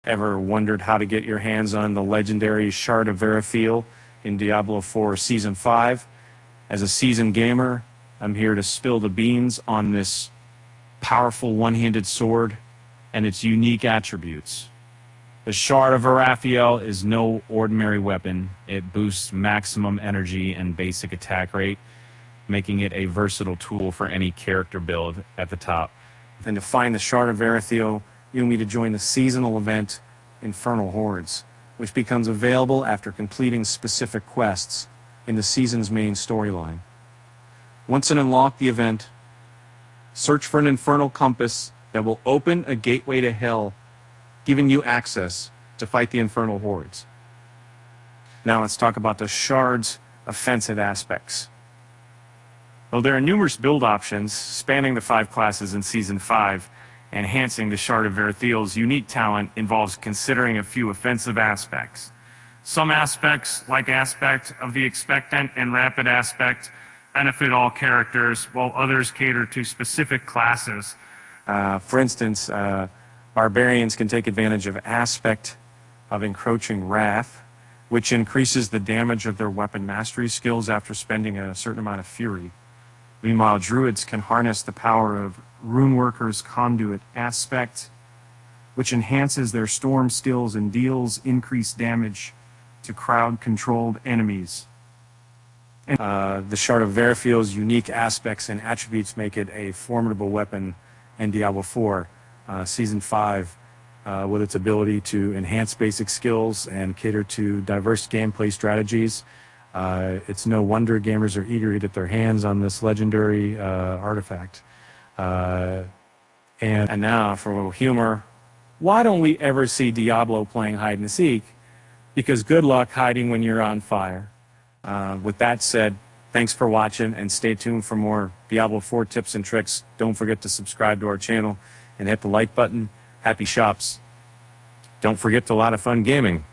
Ever wondered how to get your hands on the legendary Shard of Verathiel in Diablo 4 Season 5? As a seasoned gamer, I'm here to spill the beans on this powerful one-handed sword and its unique attributes. The Shard of Verathiel is no ordinary weapon. It boosts maximum energy and basic attack rate, making it a versatile tool for any character build at the top. And to find the Shard of Verathiel, you'll need to join the seasonal event Infernal Hordes, which becomes available after completing specific quests in the season's main storyline. Once you unlock the event, search for an infernal compass that will open a gateway to hell, giving you access to fight the Infernal Hordes. Now let's talk about the Shard's offensive aspects. Well, there are numerous build options spanning the 5 classes in Season 5. Enhancing the Shard of Verathiel's unique talent involves considering a few offensive aspects. Some aspects, like aspect of the expectant and rapid aspect, benefit all characters, while others cater to specific classes. For instance, barbarians can take advantage of aspect of encroaching wrath, which increases the damage of their weapon mastery skills after spending a certain amount of fury. Meanwhile, druids can harness the power of Runeworker's Conduit aspect, which enhances their storm skills and deals increased damage to crowd-controlled enemies. The Shard of Verathiel's unique aspects and attributes make it a formidable weapon in Diablo 4 Season 5, with its ability to enhance basic skills and cater to diverse gameplay strategies. It's no wonder gamers are eager to get their hands on this legendary artifact. And now, for a little humor, why don't we ever see Diablo playing hide and seek? Because good luck hiding when you're on fire. With that said, thanks for watching, and stay tuned for more Diablo 4 tips and tricks. Don't forget to subscribe to our channel and hit the like button. Happy shops. Don't forget to a lot of fun gaming.